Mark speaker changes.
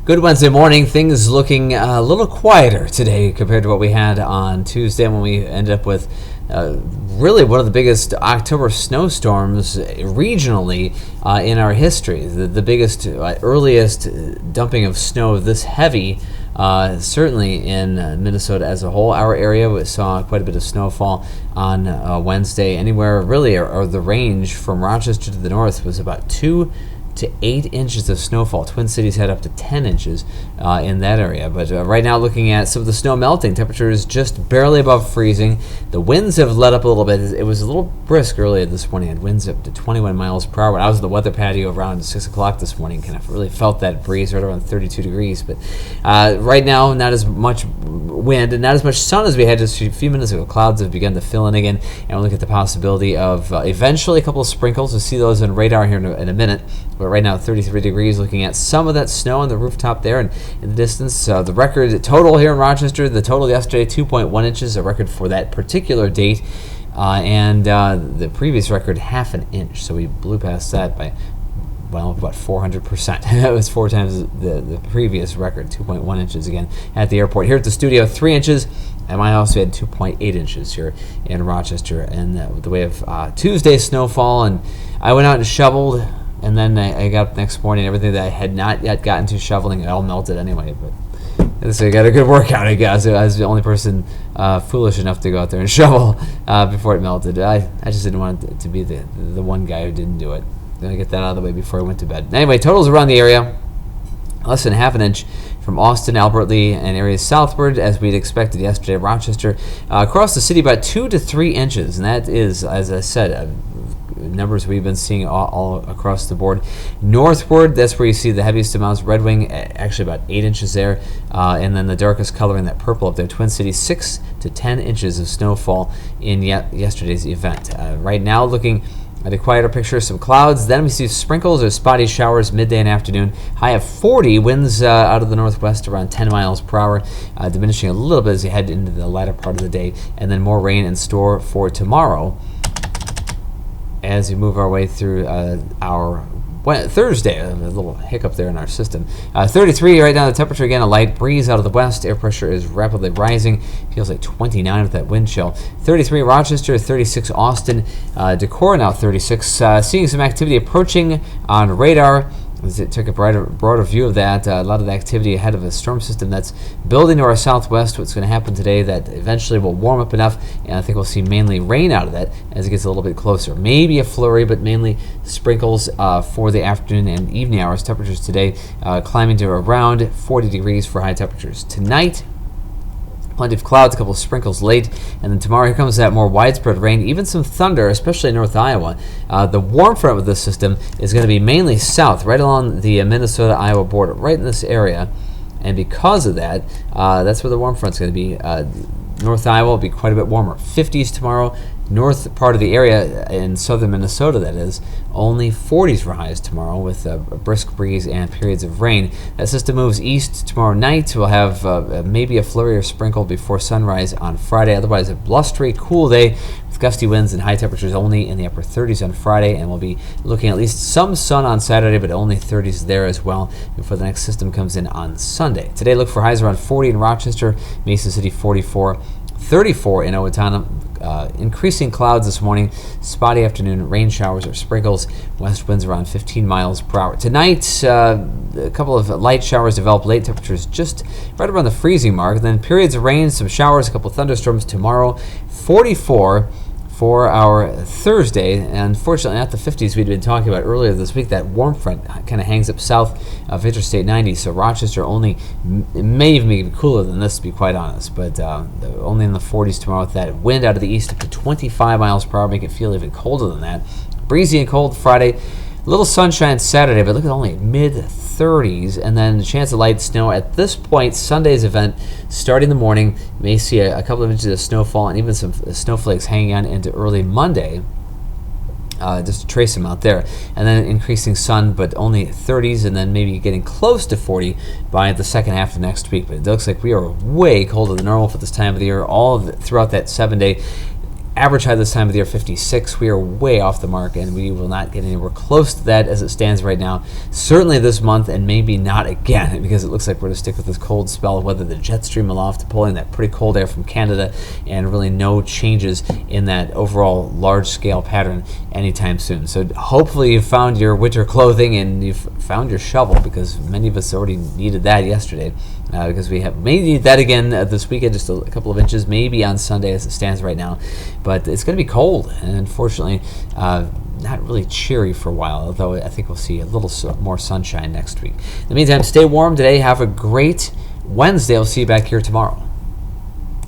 Speaker 1: Good Wednesday morning. Things looking a little quieter today compared to what we had on Tuesday when we ended up with really one of the biggest October snowstorms regionally in our history. The biggest, earliest dumping of snow this heavy, certainly in Minnesota as a whole. Our area we saw quite a bit of snowfall on Wednesday. Anywhere really, or the range from Rochester to the north was about 2 to 8 inches of snowfall. Twin Cities had up to 10 inches in that area. But right now, looking at some of the snow melting, temperatures just barely above freezing. The winds have let up a little bit. It was a little brisk earlier this morning. Had winds up to 21 miles per hour. When I was at the weather patio around 6 o'clock this morning, kind of really felt that breeze right around 32 degrees. But right now, not as much wind and not as much sun as we had just a few minutes ago. Clouds have begun to fill in again, and we'll look at the possibility of eventually a couple of sprinkles. We'll see those on radar here in a minute. But right now, 33 degrees, looking at some of that snow on the rooftop there and in the distance. The record total here in Rochester, the total yesterday, 2.1 inches, a record for that particular date. And the previous record, half an inch. So we blew past that by, well, about 400%. That was 4 times the previous record, 2.1 inches again at the airport. Here at the studio, 3 inches. And my house, we had 2.8 inches here in Rochester. And the way of Tuesday snowfall. And I went out and shoveled. And then I got up next morning, everything that I had not yet gotten to shoveling, it all melted anyway. But so I got a good workout, I guess. I was the only person foolish enough to go out there and shovel before it melted. I just didn't want it to be the one guy who didn't do it. Then I get that out of the way before I went to bed. Anyway, totals around the area, less than half an inch from Austin, Albert Lee, and areas southward, as we'd expected yesterday. Rochester, across the city, about 2 to 3 inches. And that is, as I said, numbers we've been seeing all across the board. Northward, that's where you see the heaviest amounts. Red Wing, actually about 8 inches there. And then the darkest color in that purple up there. Twin Cities, 6 to 10 inches of snowfall in yesterday's event. Right now, looking at a quieter picture, some clouds. Then we see sprinkles or spotty showers midday and afternoon. High of 40, winds out of the northwest around 10 miles per hour, diminishing a little bit as you head into the latter part of the day. And then more rain in store for tomorrow as we move our way through our Thursday. A little hiccup there in our system. 33 right now, the temperature again, a light breeze out of the west. Air pressure is rapidly rising. Feels like 29 with that wind chill. 33 Rochester, 36 Austin. Decorah now 36. Seeing some activity approaching on radar. As it took a broader view of that, a lot of the activity ahead of a storm system that's building to our southwest. What's going to happen today that eventually will warm up enough, and I think we'll see mainly rain out of that as it gets a little bit closer. Maybe a flurry, but mainly sprinkles for the afternoon and evening hours. Temperatures today climbing to around 40 degrees for high temperatures. Tonight, plenty of clouds, a couple of sprinkles late, and then tomorrow here comes that more widespread rain, even some thunder, especially in North Iowa. The warm front of this system is going to be mainly south, right along the Minnesota-Iowa border, right in this area. And because of that, that's where the warm front's going to be. North Iowa will be quite a bit warmer. 50s tomorrow. North part of the area in southern Minnesota, that is, only 40s for highs tomorrow with a brisk breeze and periods of rain. That system moves east tomorrow night. We'll have maybe a flurry or sprinkle before sunrise on Friday. Otherwise, a blustery, cool day with gusty winds and high temperatures only in the upper 30s on Friday. And we'll be looking at least some sun on Saturday, but only 30s there as well before the next system comes in on Sunday. Today, look for highs around 40 in Rochester, Mason City 44. 34 in Owatonna. Increasing clouds this morning, spotty afternoon, rain showers or sprinkles, west winds around 15 miles per hour. Tonight, a couple of light showers develop late, temperatures just right around the freezing mark. Then periods of rain, some showers, a couple of thunderstorms tomorrow. 44 for our Thursday, and unfortunately not the 50s we'd been talking about earlier this week. That warm front kind of hangs up south of Interstate 90, so Rochester only may even be cooler than this, to be quite honest, but only in the 40s tomorrow with that wind out of the east up to 25 miles per hour, make it feel even colder than that. Breezy and cold Friday, a little sunshine Saturday, but look at only mid-30s, and then the chance of light snow at this point. Sunday's event starting in the morning, may see a couple of inches of snowfall and even some snowflakes hanging on into early Monday. Just a trace amount there, and then increasing sun, but only 30s, and then maybe getting close to 40 by the second half of next week. But it looks like we are way colder than normal for this time of the year, throughout that 7-day. Average high this time of the year, 56. We are way off the mark, and we will not get anywhere close to that as it stands right now. Certainly this month, and maybe not again, because it looks like we're going to stick with this cold spell, whether the jet stream aloft pulling that pretty cold air from Canada, and really no changes in that overall large-scale pattern anytime soon. So hopefully you've found your winter clothing and you've found your shovel, because many of us already needed that yesterday. Because we may need that again this weekend, just a couple of inches, maybe on Sunday as it stands right now. But it's going to be cold, and unfortunately, not really cheery for a while, although I think we'll see a little more sunshine next week. In the meantime, stay warm today. Have a great Wednesday. I'll see you back here tomorrow.